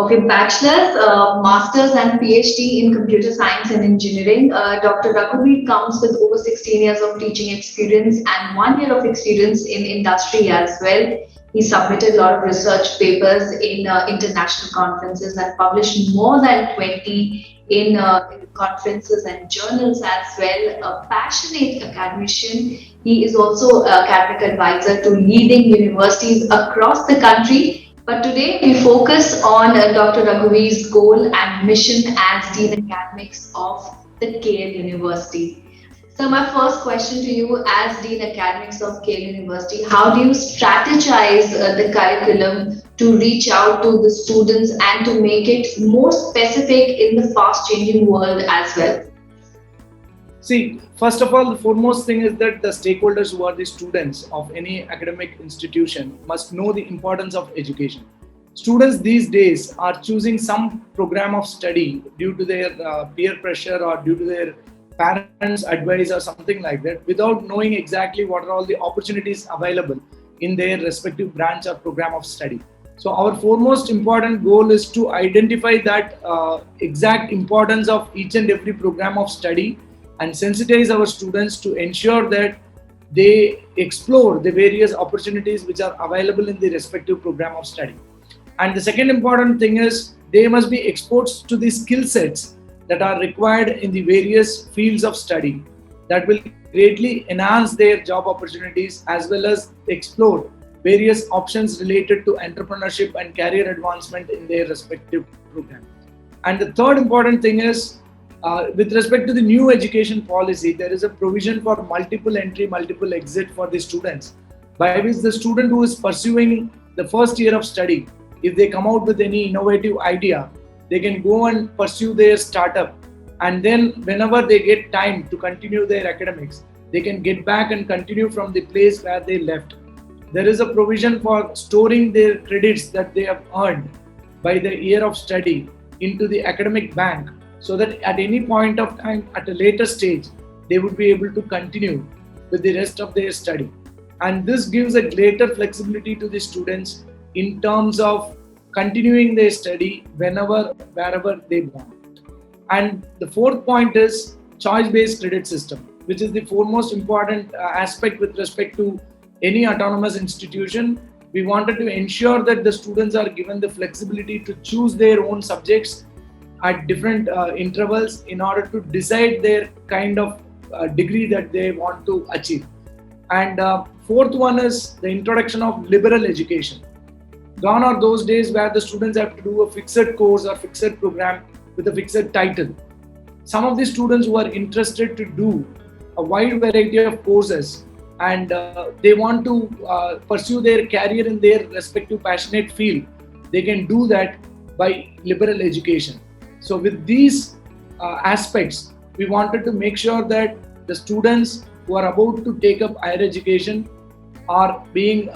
Okay, bachelor's, master's, and PhD in computer science and engineering. Dr. Raghuveer comes with over 16 years of teaching experience and 1 year of experience in industry as well. He submitted a lot of research papers in international conferences and published more than 20 in conferences and journals as well. A passionate academician, he is also an academic advisor to leading universities across the country, but today we focus on Dr. Raghuveer's goal and mission as Dean Academics of the KL University. So my first question to you as Dean Academics of KL University, how do you strategize the curriculum to reach out to the students and to make it more specific in the fast changing world as well? See, first of all, the foremost thing is that the stakeholders who are the students of any academic institution must know the importance of education. Students these days are choosing some program of study due to their peer pressure or due to their parents' advice or something like that without knowing exactly what are all the opportunities available in their respective branch or program of study. So our foremost important goal is to identify that exact importance of each and every program of study and sensitize our students to ensure that they explore the various opportunities which are available in the respective program of study. And the second important thing is they must be exposed to the skill sets that are required in the various fields of study that will greatly enhance their job opportunities as well as explore various options related to entrepreneurship and career advancement in their respective program. And the third important thing is with respect to the new education policy, there is a provision for multiple entry, multiple exit for the students, by which the student who is pursuing the first year of study, if they come out with any innovative idea, they can go and pursue their startup. And then whenever they get time to continue their academics, they can get back and continue from the place where they left. There is a provision for storing their credits that they have earned by the year of study into the academic bank, so that at any point of time at a later stage they would be able to continue with the rest of their study. And this gives a greater flexibility to the students in terms of continuing their study whenever, wherever they want. And the fourth point is choice-based credit system, which is the foremost important aspect with respect to any autonomous institution. We wanted to ensure that the students are given the flexibility to choose their own subjects at different intervals in order to decide their kind of degree that they want to achieve. And fourth one is the introduction of liberal education. Gone are those days where the students have to do a fixed course or fixed program with a fixed title. Some of the students who are interested to do a wide variety of courses and they want to pursue their career in their respective passionate field, they can do that by liberal education. So with these aspects, we wanted to make sure that the students who are about to take up higher education are being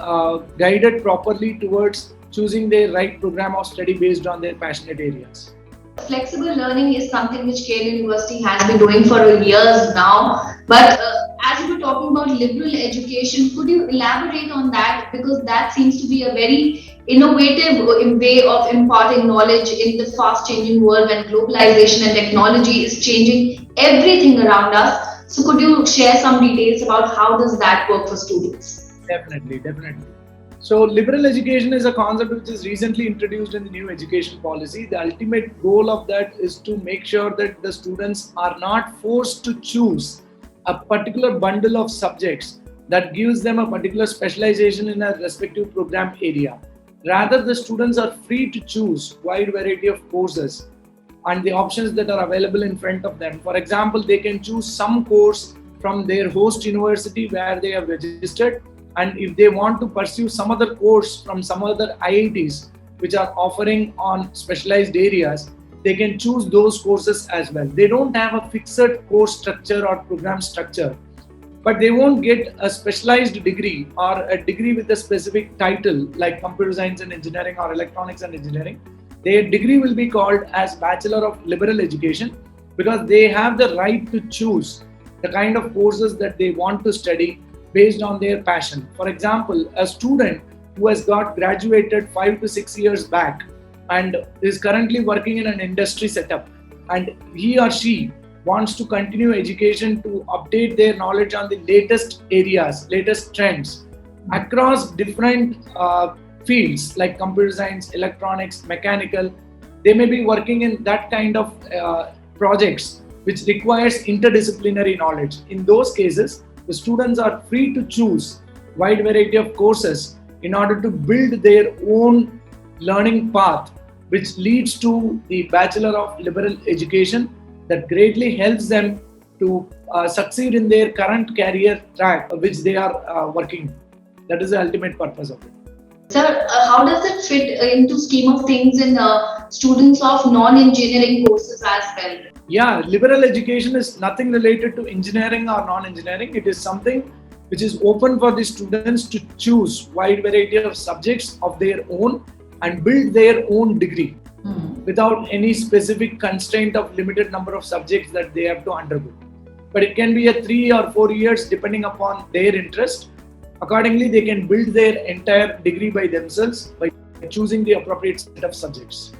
guided properly towards choosing their right program of study based on their passionate areas. Flexible learning is something which KL University has been doing for years now. But as you were talking about liberal education, could you elaborate on that? Because that seems to be a very innovative way of imparting knowledge in the fast changing world when globalization and technology is changing everything around us. So could you share some details about how does that work for students? Definitely. So liberal education is a concept which is recently introduced in the new education policy. The ultimate goal of that is to make sure that the students are not forced to choose a particular bundle of subjects that gives them a particular specialization in a respective program area. Rather, the students are free to choose wide variety of courses and the options that are available in front of them. For example, they can choose some course from their host university where they have registered, and if they want to pursue some other course from some other IITs which are offering on specialized areas, they can choose those courses as well. They don't have a fixed course structure or program structure, but they won't get a specialized degree or a degree with a specific title like computer science and engineering or electronics and engineering. Their degree will be called as Bachelor of Liberal Education because they have the right to choose the kind of courses that they want to study based on their passion. For example, a student who has got graduated 5 to 6 years back and is currently working in an industry setup, and he or she wants to continue education to update their knowledge on the latest areas, latest trends across different fields like computer science, electronics, mechanical. They may be working in that kind of projects which requires interdisciplinary knowledge. In those cases, the students are free to choose wide variety of courses in order to build their own learning path, which leads to the Bachelor of Liberal Education, that greatly helps them to succeed in their current career track which they are working. That is the ultimate purpose of it. Sir, how does it fit into scheme of things in students of non-engineering courses as well? Yeah, liberal education is nothing related to engineering or non-engineering. It is something which is open for the students to choose wide variety of subjects of their own and build their own degree without any specific constraint of limited number of subjects that they have to undergo. But it can be a 3 or 4 years depending upon their interest. Accordingly, they can build their entire degree by themselves by choosing the appropriate set of subjects.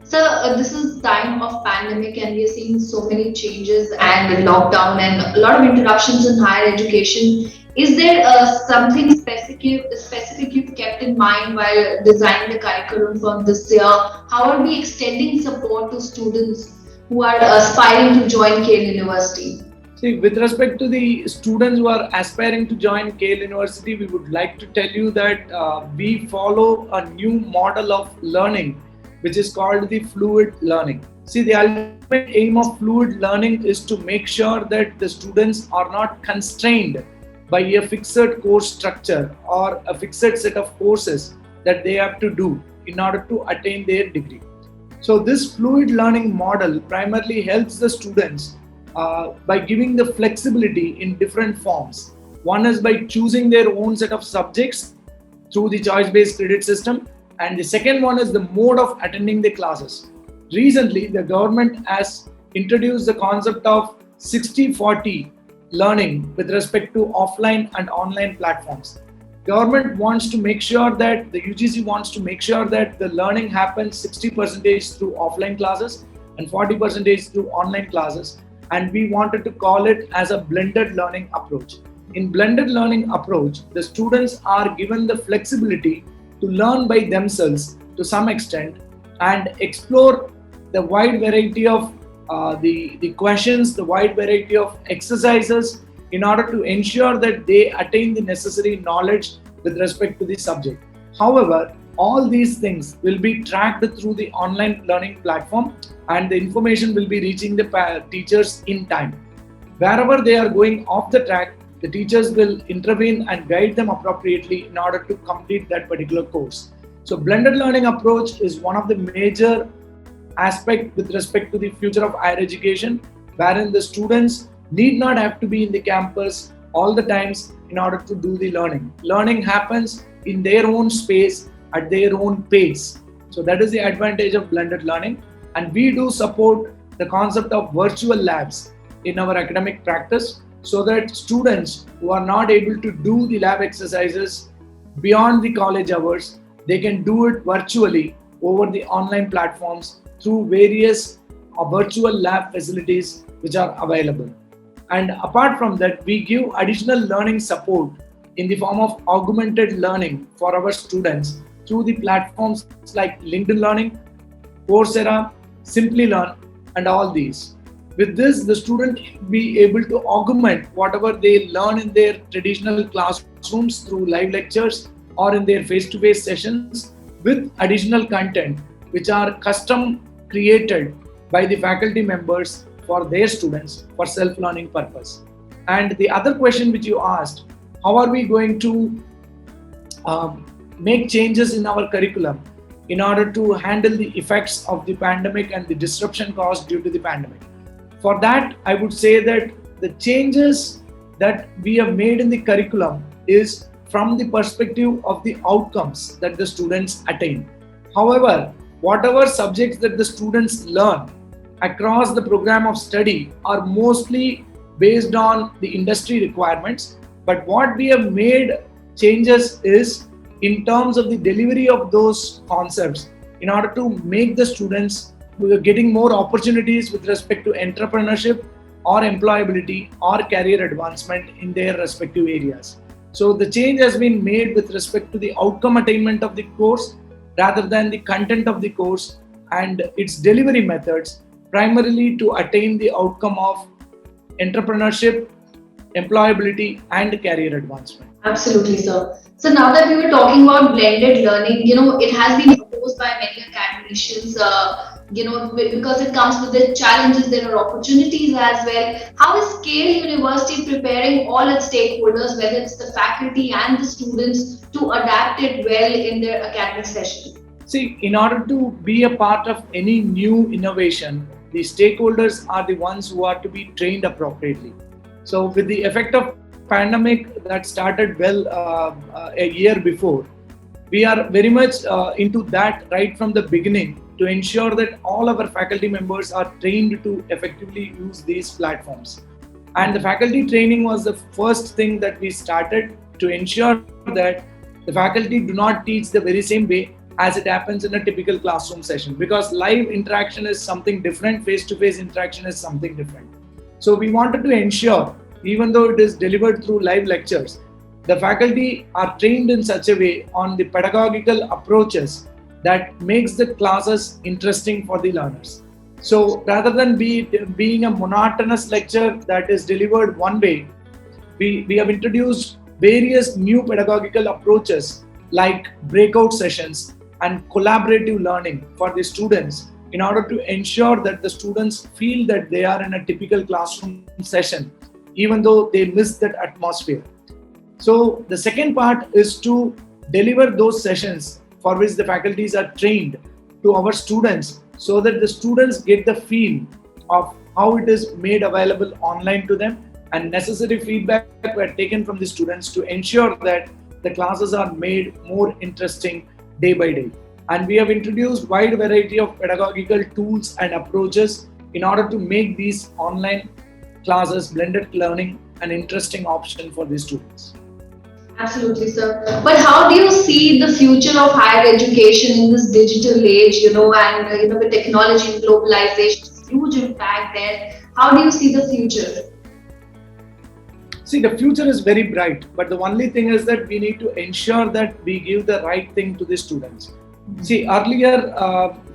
Sir, this is time of pandemic and we are seeing so many changes and lockdown and a lot of interruptions in higher education. Is there something specific you've kept in mind while designing the curriculum for this year? How are we extending support to students who are aspiring to join Kale University? See, with respect to the students who are aspiring to join Kale University, we would like to tell you that we follow a new model of learning, which is called the fluid learning. See, the ultimate aim of fluid learning is to make sure that the students are not constrained by a fixed course structure or a fixed set of courses that they have to do in order to attain their degree. So this fluid learning model primarily helps the students by giving the flexibility in different forms. One is by choosing their own set of subjects through the choice-based credit system, and the second one is the mode of attending the classes. Recently, the government has introduced the concept of 60-40 learning with respect to offline and online platforms. Government wants to make sure that the UGC wants to make sure that the learning happens 60% through offline classes and 40% through online classes. And we wanted to call it as a blended learning approach. In blended learning approach, the students are given the flexibility to learn by themselves to some extent and explore the wide variety of the questions, the wide variety of exercises in order to ensure that they attain the necessary knowledge with respect to the subject. However, all these things will be tracked through the online learning platform and the information will be reaching the teachers in time. Wherever they are going off the track, the teachers will intervene and guide them appropriately in order to complete that particular course. So blended learning approach is one of the major aspects with respect to the future of higher education, wherein the students need not have to be in the campus all the times in order to do the learning. Learning happens in their own space at their own pace. So that is the advantage of blended learning. And we do support the concept of virtual labs in our academic practice so that students who are not able to do the lab exercises beyond the college hours, they can do it virtually over the online platforms through various virtual lab facilities which are available. And apart from that, we give additional learning support in the form of augmented learning for our students through the platforms like LinkedIn Learning, Coursera, Simply Learn, and all these. With this, the student will be able to augment whatever they learn in their traditional classrooms through live lectures or in their face-to-face sessions with additional content which are custom created by the faculty members for their students for self-learning purpose. And the other question which you asked, how are we going to make changes in our curriculum in order to handle the effects of the pandemic and the disruption caused due to the pandemic? For that, I would say that the changes that we have made in the curriculum is from the perspective of the outcomes that the students attain. However, whatever subjects that the students learn across the program of study are mostly based on the industry requirements. But what we have made changes is in terms of the delivery of those concepts in order to make the students getting more opportunities with respect to entrepreneurship or employability or career advancement in their respective areas. So the change has been made with respect to the outcome attainment of the course rather than the content of the course and its delivery methods, primarily to attain the outcome of entrepreneurship, employability, and career advancement. Absolutely, sir. So now that we were talking about blended learning, it has been proposed by many academicians, because it comes with the challenges, there are opportunities as well. How is Scale University preparing all its stakeholders, whether it's the faculty and the students, to adapt it well in their academic session? See, in order to be a part of any new innovation, the stakeholders are the ones who are to be trained appropriately. So, with the effect of pandemic that started a year before, we are very much into that right from the beginning to ensure that all our faculty members are trained to effectively use these platforms. And the faculty training was the first thing that we started to ensure that the faculty do not teach the very same way as it happens in a typical classroom session, because live interaction is something different, face-to-face interaction is something different. So we wanted to ensure, even though it is delivered through live lectures, the faculty are trained in such a way on the pedagogical approaches that makes the classes interesting for the learners. So rather than being a monotonous lecture that is delivered one way, we have introduced various new pedagogical approaches like breakout sessions and collaborative learning for the students in order to ensure that the students feel that they are in a typical classroom session, even though they miss that atmosphere. So the second part is to deliver those sessions for which the faculties are trained to our students, so that the students get the feel of how it is made available online to them, and necessary feedback were taken from the students to ensure that the classes are made more interesting day by day. And we have introduced wide variety of pedagogical tools and approaches in order to make these online classes, blended learning, an interesting option for the students. Absolutely, sir. But how do you see the future of higher education in this digital age, with technology and globalization, huge impact there. How do you see the future? See, the future is very bright, but the only thing is that we need to ensure that we give the right thing to the students. See, earlier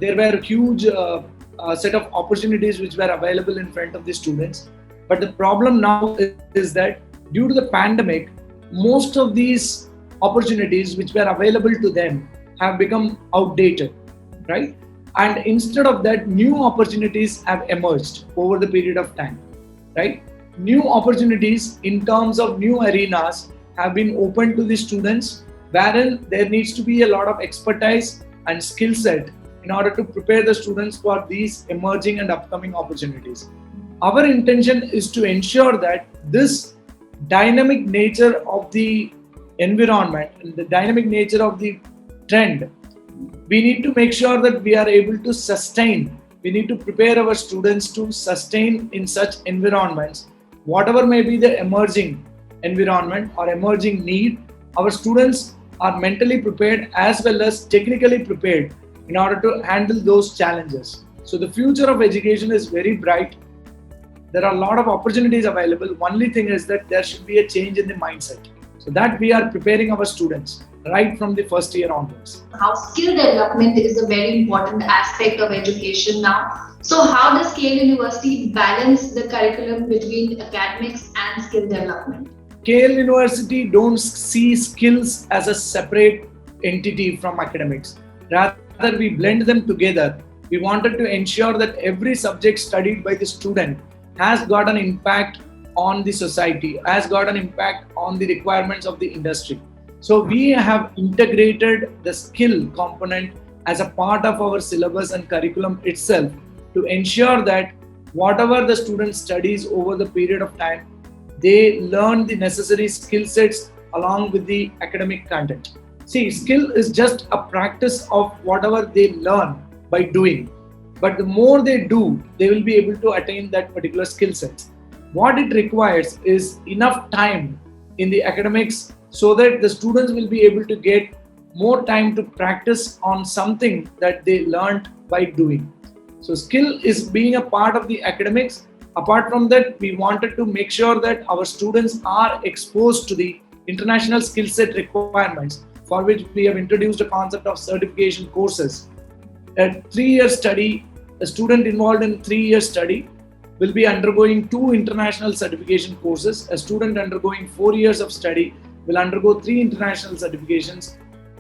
there were a huge set of opportunities which were available in front of the students, but the problem now is that due to the pandemic, most of these opportunities which were available to them have become outdated, right? And instead of that, new opportunities have emerged over the period of time, right? New opportunities in terms of new arenas have been opened to the students, wherein there needs to be a lot of expertise and skill set in order to prepare the students for these emerging and upcoming opportunities. Our intention is to ensure that this dynamic nature of the environment and the dynamic nature of the trend, we need to make sure that we are able to sustain. We need to prepare our students to sustain in such environments. Whatever may be the emerging environment or emerging need, our students are mentally prepared as well as technically prepared in order to handle those challenges. So the future of education is very bright. There are a lot of opportunities available. Only thing is that there should be a change in the mindset. So that we are preparing our students right from the first year onwards. How skill development is a very important aspect of education now. So how does Scale University balance the curriculum between academics and skill development? Scale University don't see skills as a separate entity from academics. Rather, we blend them together. We wanted to ensure that every subject studied by the student has got an impact on the society, has got an impact on the requirements of the industry. So we have integrated the skill component as a part of our syllabus and curriculum itself to ensure that whatever the student studies over the period of time, they learn the necessary skill sets along with the academic content. See, skill is just a practice of whatever they learn by doing. But the more they do, they will be able to attain that particular skill set. What it requires is enough time in the academics so that the students will be able to get more time to practice on something that they learned by doing. So skill is being a part of the academics. Apart from that, we wanted to make sure that our students are exposed to the international skill set requirements, for which we have introduced a concept of certification courses. A 3-year study, a student involved in 3-year study will be undergoing 2 international certification courses. A student undergoing 4 years of study will undergo 3 international certifications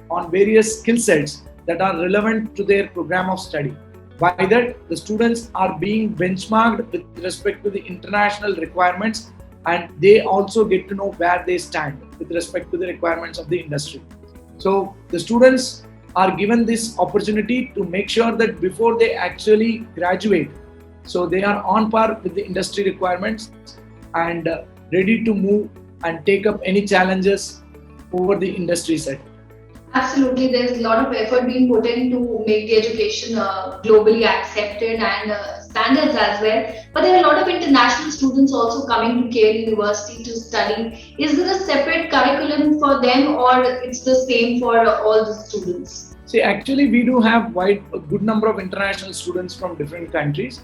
on various skill sets that are relevant to their program of study. By that, the students are being benchmarked with respect to the international requirements, and they also get to know where they stand with respect to the requirements of the industry. So the students are given this opportunity to make sure that before they actually graduate, so they are on par with the industry requirements and ready to move and take up any challenges over the industry set. Absolutely, there's a lot of effort being put in to make the education globally accepted and standards as well. But there are a lot of international students also coming to KL University to study. Is there a separate curriculum for them, or it's the same for all the students? See, actually, we do have a good number of international students from different countries.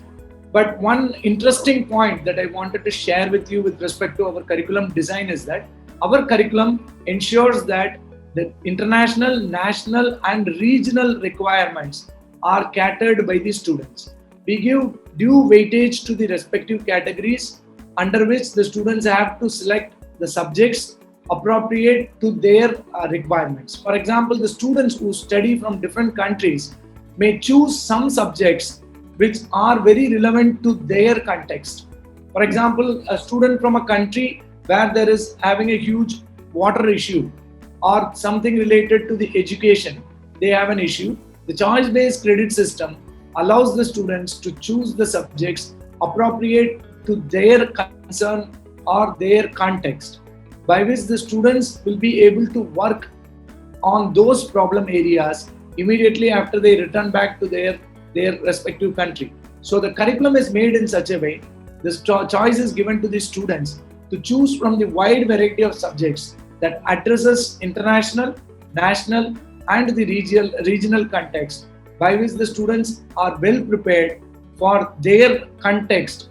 But one interesting point that I wanted to share with you with respect to our curriculum design is that our curriculum ensures that the international, national, and regional requirements are catered by the students. We give due weightage to the respective categories under which the students have to select the subjects appropriate to their requirements. For example, the students who study from different countries may choose some subjects which are very relevant to their context. For example, a student from a country where there is having a huge water issue or something related to the education, they have an issue. The choice-based credit system allows the students to choose the subjects appropriate to their concern or their context, by which the students will be able to work on those problem areas immediately after they return back to their respective country. So the curriculum is made in such a way, this choice is given to the students to choose from the wide variety of subjects that addresses international, national, and the regional context, by which the students are well prepared for their context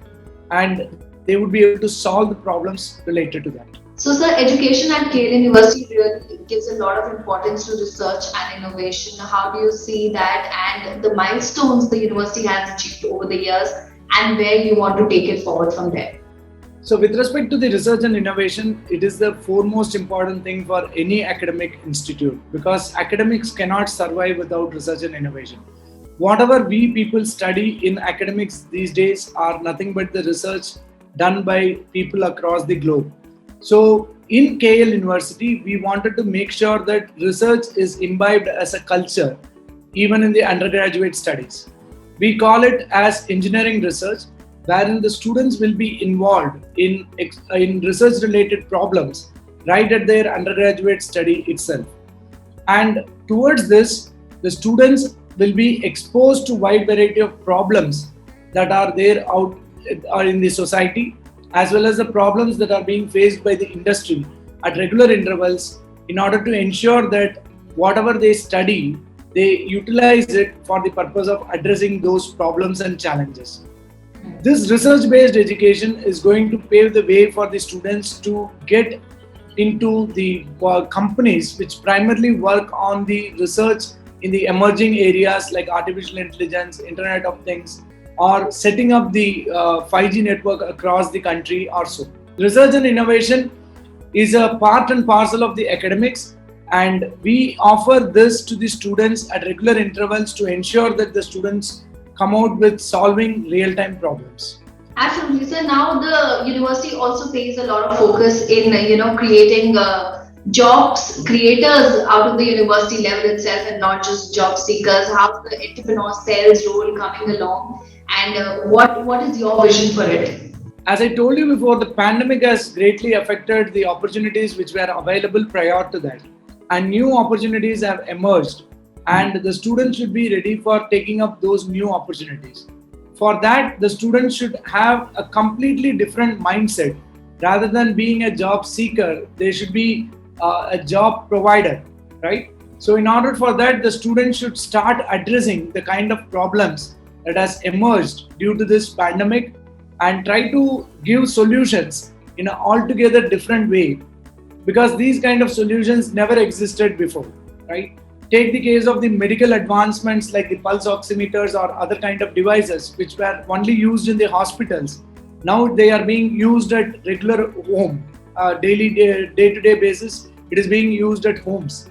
and they would be able to solve the problems related to that. So, sir, education at KL University really gives a lot of importance to research and innovation. How do you see that and the milestones the university has achieved over the years and where you want to take it forward from there? So with respect to the research and innovation, it is the foremost important thing for any academic institute, because academics cannot survive without research and innovation. Whatever we people study in academics these days are nothing but the research done by people across the globe. So in KL University, we wanted to make sure that research is imbibed as a culture, even in the undergraduate studies. We call it as engineering research, wherein the students will be involved in research related problems right at their undergraduate study itself. And towards this, the students will be exposed to wide variety of problems that are there out in the society, as well as the problems that are being faced by the industry at regular intervals, in order to ensure that whatever they study, they utilize it for the purpose of addressing those problems and challenges. This research-based education is going to pave the way for the students to get into the companies which primarily work on the research in the emerging areas like artificial intelligence, Internet of Things, or setting up the 5G network across the country or so. Research and innovation is a part and parcel of the academics, and we offer this to the students at regular intervals to ensure that the students come out with solving real-time problems. Absolutely, sir. Now the university also pays a lot of focus in creating jobs creators out of the university level itself, and not just job seekers. How's the entrepreneur sales role coming along, and what is your vision for it? As I told you before, the pandemic has greatly affected the opportunities which were available prior to that, and new opportunities have emerged, and the students should be ready for taking up those new opportunities. For that, the students should have a completely different mindset. Rather than being a job seeker, they should be a job provider, right? So in order for that, the students should start addressing the kind of problems that has emerged due to this pandemic and try to give solutions in an altogether different way, because these kind of solutions never existed before, right? Take the case of the medical advancements like the pulse oximeters or other kind of devices which were only used in the hospitals. Now they are being used at regular home, daily day-to-day basis. It is being used at homes.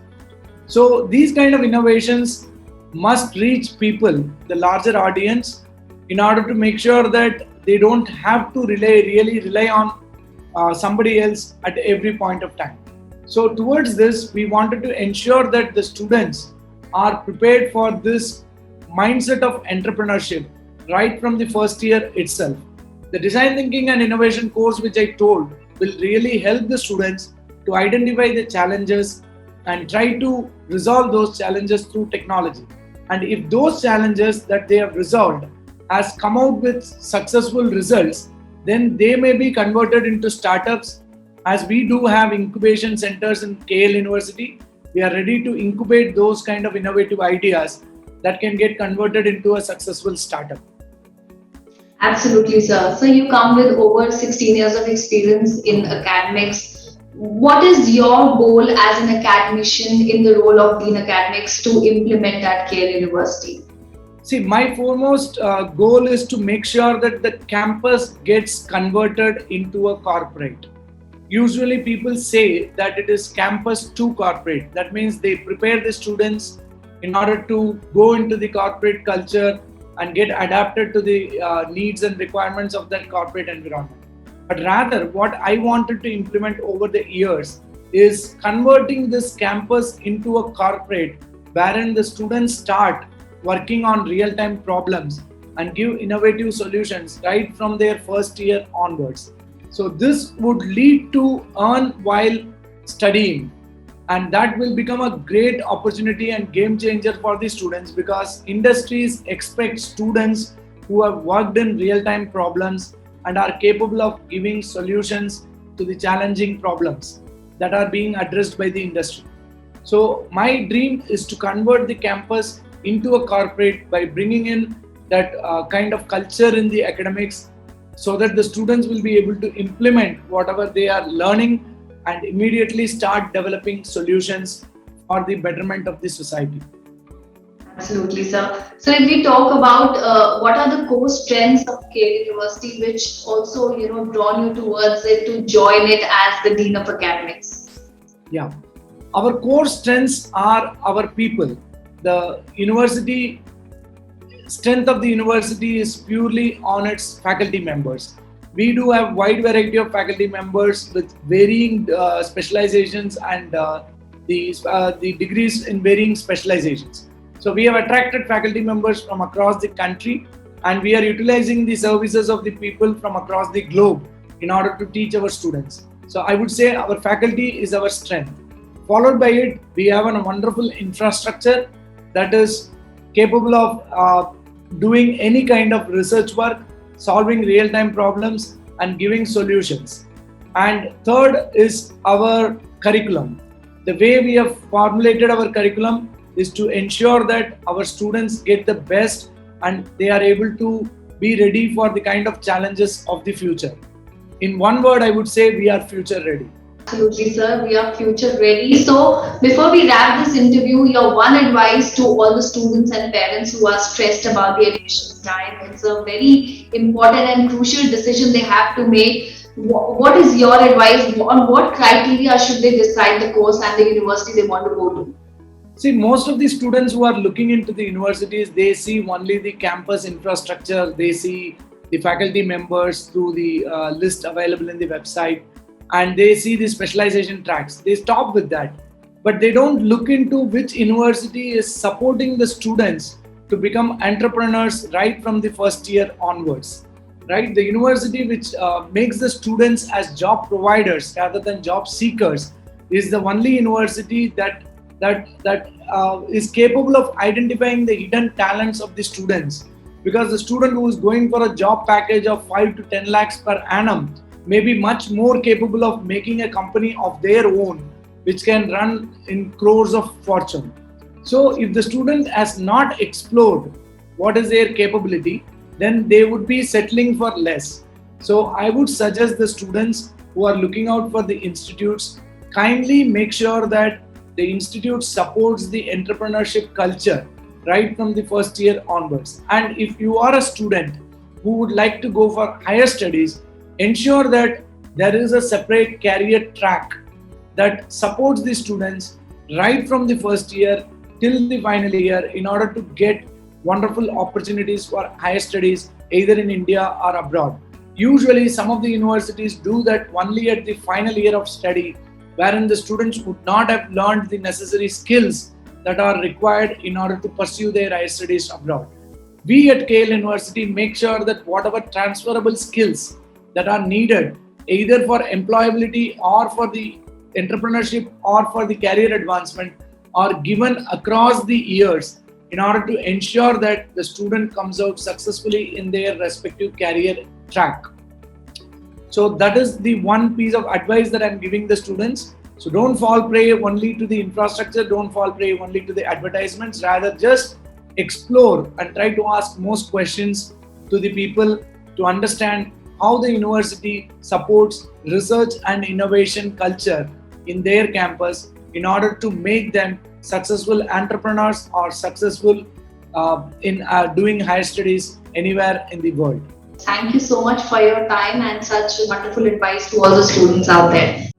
So these kind of innovations must reach people, the larger audience, in order to make sure that they don't have to really rely on somebody else at every point of time. So towards this, we wanted to ensure that the students are prepared for this mindset of entrepreneurship right from the first year itself. The design thinking and innovation course which I told will really help the students to identify the challenges and try to resolve those challenges through technology. And if those challenges that they have resolved has come out with successful results, then they may be converted into startups. As we do have incubation centers in KL University, we are ready to incubate those kind of innovative ideas that can get converted into a successful startup. Absolutely, sir. So you come with over 16 years of experience in academics. What is your goal as an academician in the role of Dean Academics to implement at KL University? See, my foremost goal is to make sure that the campus gets converted into a corporate. Usually people say that it is campus to corporate. That means they prepare the students in order to go into the corporate culture and get adapted to the needs and requirements of that corporate environment. But rather, what I wanted to implement over the years is converting this campus into a corporate wherein the students start working on real-time problems and give innovative solutions right from their first year onwards. So this would lead to earn while studying, and that will become a great opportunity and game changer for the students, because industries expect students who have worked in real-time problems and are capable of giving solutions to the challenging problems that are being addressed by the industry. So my dream is to convert the campus into a corporate by bringing in that kind of culture in the academics, so that the students will be able to implement whatever they are learning and immediately start developing solutions for the betterment of the society. Absolutely, sir. So if we talk about what are the core strengths of KL University, which also drawn you towards it to join it as the Dean of Academics? Yeah, our core strengths are our people. The university strength of the university is purely on its faculty members. We do have wide variety of faculty members with varying specializations and the degrees in varying specializations. So we have attracted faculty members from across the country, and we are utilizing the services of the people from across the globe in order to teach our students. So I would say our faculty is our strength. Followed by it, we have a wonderful infrastructure that is capable of doing any kind of research work, solving real-time problems and giving solutions. And third is our curriculum. The way we have formulated our curriculum is to ensure that our students get the best and they are able to be ready for the kind of challenges of the future. In one word, I would say we are future ready. Absolutely, sir. We are future ready. So, before we wrap this interview, your one advice to all the students and parents who are stressed about the admission time. It's a very important and crucial decision they have to make. What is your advice on what criteria should they decide the course and the university they want to go to? See, most of the students who are looking into the universities, they see only the campus infrastructure, they see the faculty members through the list available in the website, and they see the specialization tracks. They stop with that, but they don't look into which university is supporting the students to become entrepreneurs right from the first year onwards. Right, the university which makes the students as job providers rather than job seekers is the only university that is capable of identifying the hidden talents of the students. Because the student who is going for a job package of 5 to 10 lakhs per annum may be much more capable of making a company of their own which can run in crores of fortune. So if the student has not explored what is their capability, then they would be settling for less. So I would suggest the students who are looking out for the institutes, kindly make sure that the institute supports the entrepreneurship culture right from the first year onwards. And if you are a student who would like to go for higher studies, ensure that there is a separate career track that supports the students right from the first year till the final year in order to get wonderful opportunities for higher studies either in India or abroad. Usually, some of the universities do that only at the final year of study, wherein the students would not have learned the necessary skills that are required in order to pursue their higher studies abroad. We at KL University make sure that whatever transferable skills that are needed either for employability or for the entrepreneurship or for the career advancement are given across the years in order to ensure that the student comes out successfully in their respective career track. So that is the one piece of advice that I'm giving the students. So don't fall prey only to the infrastructure, don't fall prey only to the advertisements, rather just explore and try to ask most questions to the people to understand how the university supports research and innovation culture in their campus in order to make them successful entrepreneurs or successful in doing higher studies anywhere in the world. Thank you so much for your time and such wonderful advice to all the students out there.